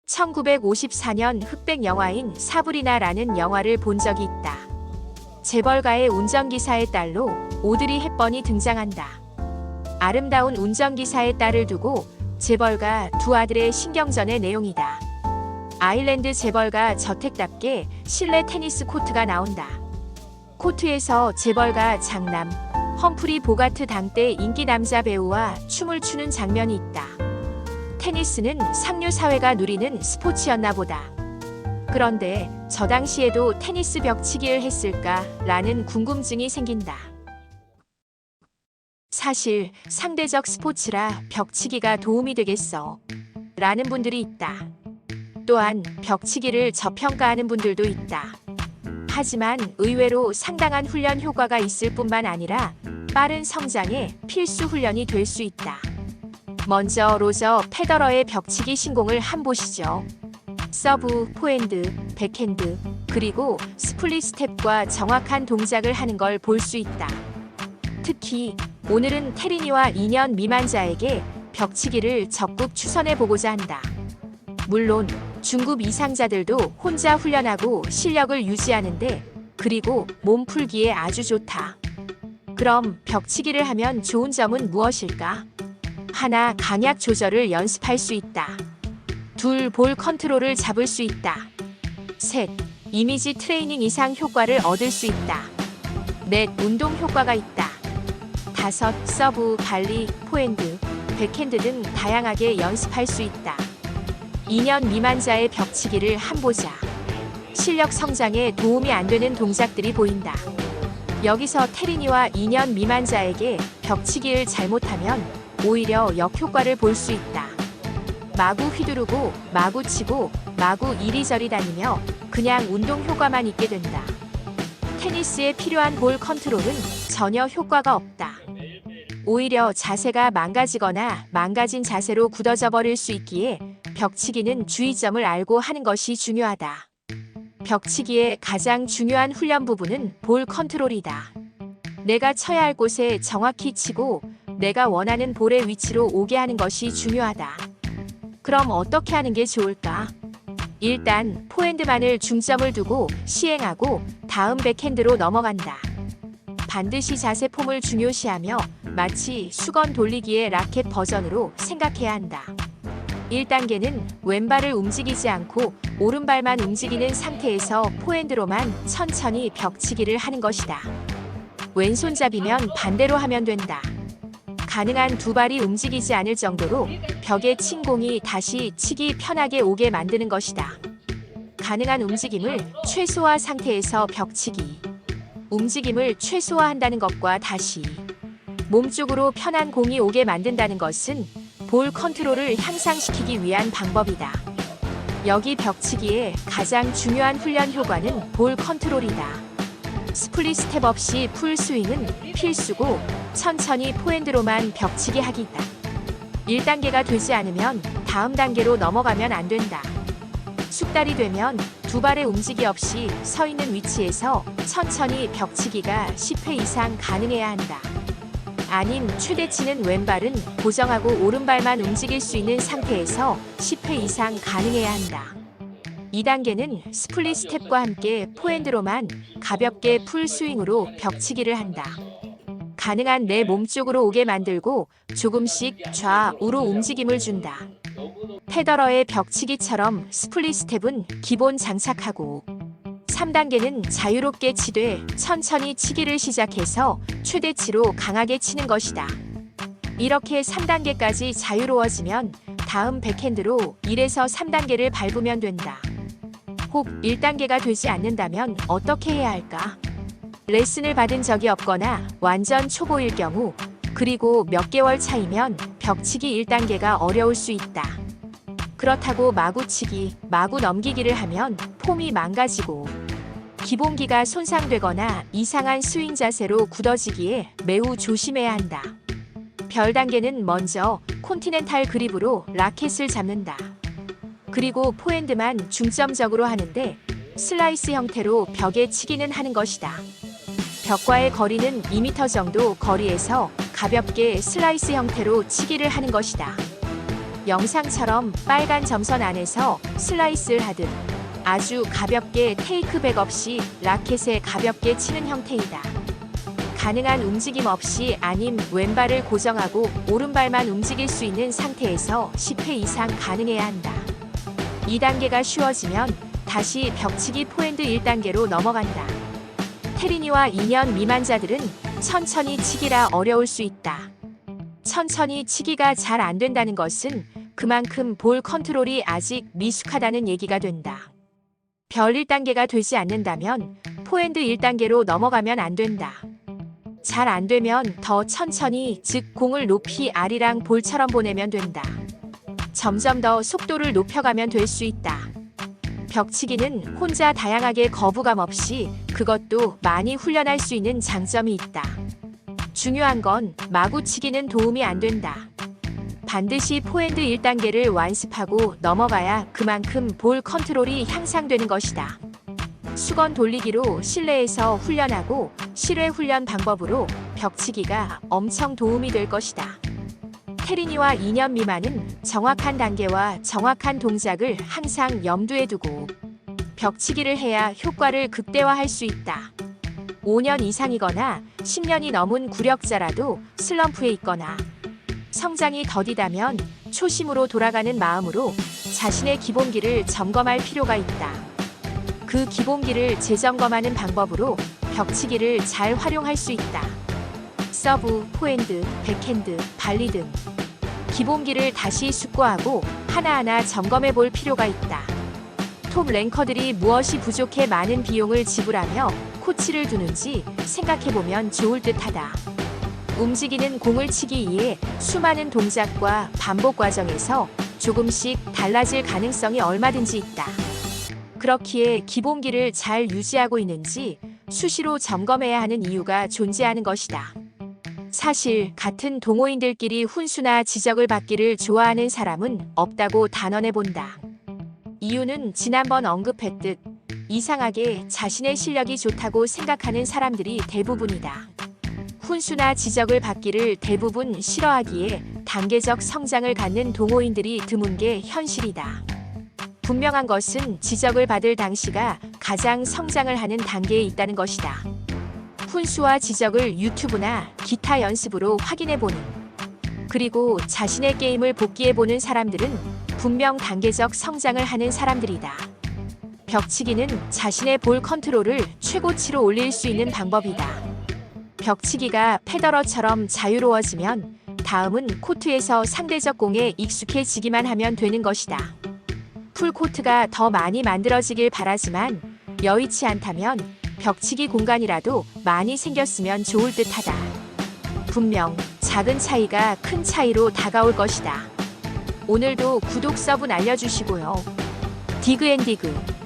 1954년 흑백 영화인 사브리나라는 영화를 본 적이 있다. 재벌가의 운전기사의 딸로 오드리 헵번이 등장한다. 아름다운 운전기사의 딸을 두고 재벌가 두 아들의 신경전의 내용이다. 아일랜드 재벌가 저택답게 실내 테니스 코트가 나온다. 코트에서 재벌가 장남 험프리 보가트 당대 인기 남자 배우와 춤을 추는 장면이 있다. 테니스는 상류 사회가 누리는 스포츠였나 보다. 그런데 저 당시에도 테니스 벽치기를 했을까라는 궁금증이 생긴다. 사실 상대적 스포츠라 벽치기가 도움이 되겠어 라는 분들이 있다. 또한 벽치기를 저평가하는 분들도 있다. 하지만 의외로 상당한 훈련 효과가 있을 뿐만 아니라 빠른 성장에 필수 훈련이 될 수 있다. 먼저 로저 페더러의 벽치기 신공을 한번 보시죠. 서브, 포핸드, 백핸드, 그리고 스플릿 스텝과 정확한 동작을 하는 걸 볼 수 있다. 특히 오늘은 테리니와 2년 미만자에게 벽치기를 적극 추천해 보고자 한다. 물론 중급 이상자들도 혼자 훈련하고 실력을 유지하는데 그리고 몸풀기에 아주 좋다. 그럼 벽치기를 하면 좋은 점은 무엇일까? 하나, 강약 조절을 연습할 수 있다. 둘, 볼 컨트롤을 잡을 수 있다. 셋, 이미지 트레이닝 이상 효과를 얻을 수 있다. 넷, 운동 효과가 있다. 다섯, 서브, 발리, 포핸드, 백핸드 등 다양하게 연습할 수 있다. 2년 미만자의 벽치기를 한번 보자. 실력 성장에 도움이 안 되는 동작들이 보인다. 여기서 테리니와 2년 미만자에게 벽치기를 잘못하면 오히려 역효과를 볼 수 있다. 마구 휘두르고 마구 치고 마구 이리저리 다니며 그냥 운동 효과만 있게 된다. 테니스에 필요한 볼 컨트롤은 전혀 효과가 없다. 오히려 자세가 망가지거나 망가진 자세로 굳어져 버릴 수 있기에 벽치기는 주의점을 알고 하는 것이 중요하다. 벽치기의 가장 중요한 훈련 부분은 볼 컨트롤이다. 내가 쳐야 할 곳에 정확히 치고 내가 원하는 볼의 위치로 오게 하는 것이 중요하다. 그럼 어떻게 하는 게 좋을까? 일단 포핸드만을 중점을 두고 시행하고 다음 백핸드로 넘어간다. 반드시 자세 폼을 중요시하며 마치 수건 돌리기의 라켓 버전으로 생각해야 한다. 1단계는 왼발을 움직이지 않고 오른발만 움직이는 상태에서 포핸드로만 천천히 벽치기를 하는 것이다. 왼손잡이면 반대로 하면 된다. 가능한 두 발이 움직이지 않을 정도로 벽에 친 공이 다시 치기 편하게 오게 만드는 것이다. 가능한 움직임을 최소화 상태에서 벽치기. 움직임을 최소화한다는 것과 다시 몸쪽으로 편한 공이 오게 만든다는 것은 볼 컨트롤을 향상시키기 위한 방법이다. 여기 벽치기의 가장 중요한 훈련 효과는 볼 컨트롤이다. 스플릿 스텝 없이 풀 스윙은 필수고 천천히 포핸드로만 벽치기 하기다. 1단계가 되지 않으면 다음 단계로 넘어가면 안 된다. 숙달이 되면 두 발의 움직이 없이 서 있는 위치에서 천천히 벽치기가 10회 이상 가능해야 한다. 아님 최대치는 왼발은 고정하고 오른발만 움직일 수 있는 상태에서 10회 이상 가능해야 한다. 2단계는 스플릿 스텝과 함께 포핸드로만 가볍게 풀 스윙으로 벽치기를 한다. 가능한 내 몸쪽으로 오게 만들고 조금씩 좌우로 움직임을 준다. 페더러의 벽치기처럼 스플릿 스텝은 기본 장착하고 3단계는 자유롭게 치되 천천히 치기를 시작해서 최대치로 강하게 치는 것이다. 이렇게 3단계까지 자유로워지면 다음 백핸드로 1에서 3단계를 밟으면 된다. 혹 1단계가 되지 않는다면 어떻게 해야 할까? 레슨을 받은 적이 없거나 완전 초보일 경우 그리고 몇 개월 차이면 벽치기 1단계가 어려울 수 있다. 그렇다고 마구 치기, 마구 넘기기를 하면 폼이 망가지고 기본기가 손상되거나 이상한 스윙 자세로 굳어지기에 매우 조심해야 한다. 별 단계는 먼저 콘티넨탈 그립으로 라켓을 잡는다. 그리고 포핸드만 중점적으로 하는데 슬라이스 형태로 벽에 치기는 하는 것이다. 벽과의 거리는 2m 정도 거리에서 가볍게 슬라이스 형태로 치기를 하는 것이다. 영상처럼 빨간 점선 안에서 슬라이스를 하듯 아주 가볍게 테이크백 없이 라켓에 가볍게 치는 형태이다. 가능한 움직임 없이 아님 왼발을 고정하고 오른발만 움직일 수 있는 상태에서 10회 이상 가능해야 한다. 2단계가 쉬워지면 다시 벽치기 포핸드 1단계로 넘어간다. 테린이와 2년 미만자들은 천천히 치기라 어려울 수 있다. 천천히 치기가 잘 안 된다는 것은 그만큼 볼 컨트롤이 아직 미숙하다는 얘기가 된다. 별 1단계가 되지 않는다면 포핸드 1단계로 넘어가면 안 된다. 잘 안 되면 더 천천히, 즉 공을 높이 아리랑 볼처럼 보내면 된다. 점점 더 속도를 높여가면 될 수 있다. 벽치기는 혼자 다양하게 거부감 없이 그것도 많이 훈련할 수 있는 장점이 있다. 중요한 건 마구치기는 도움이 안 된다. 반드시 포핸드 1단계를 완습하고 넘어가야 그만큼 볼 컨트롤이 향상되는 것이다. 수건 돌리기로 실내에서 훈련하고 실외 훈련 방법으로 벽치기가 엄청 도움이 될 것이다. 테린이와 2년 미만은 정확한 단계와 정확한 동작을 항상 염두에 두고 벽치기를 해야 효과를 극대화할 수 있다. 5년 이상이거나 10년이 넘은 구력자라도 슬럼프에 있거나 성장이 더디다면 초심으로 돌아가는 마음으로 자신의 기본기를 점검할 필요가 있다. 그 기본기를 재점검하는 방법으로 벽치기를 잘 활용할 수 있다. 서브, 포핸드, 백핸드, 발리 등 기본기를 다시 숙고하고 하나하나 점검해 볼 필요가 있다. 톱 랭커들이 무엇이 부족해 많은 비용을 지불하며 코치를 두는지 생각해보면 좋을 듯하다. 움직이는 공을 치기 위해 수많은 동작과 반복 과정에서 조금씩 달라질 가능성이 얼마든지 있다. 그렇기에 기본기를 잘 유지하고 있는지 수시로 점검해야 하는 이유가 존재하는 것이다. 사실 같은 동호인들끼리 훈수나 지적을 받기를 좋아하는 사람은 없다고 단언해 본다. 이유는 지난번 언급했듯 이상하게 자신의 실력이 좋다고 생각하는 사람들이 대부분이다. 훈수나 지적을 받기를 대부분 싫어하기에 단계적 성장을 갖는 동호인들이 드문 게 현실이다. 분명한 것은 지적을 받을 당시가 가장 성장을 하는 단계에 있다는 것이다. 훈수와 지적을 유튜브나 기타 연습으로 확인해보는, 그리고 자신의 게임을 복귀해보는 사람들은 분명 단계적 성장을 하는 사람들이다. 벽치기는 자신의 볼 컨트롤을 최고치로 올릴 수 있는 방법이다. 벽치기가 페더러처럼 자유로워지면 다음은 코트에서 상대적 공에 익숙해지기만 하면 되는 것이다. 풀코트가 더 많이 만들어지길 바라지만 여의치 않다면 벽치기 공간이라도 많이 생겼으면 좋을 듯하다. 분명 작은 차이가 큰 차이로 다가올 것이다. 오늘도 구독, 서브 알려주시고요. 디그앤디그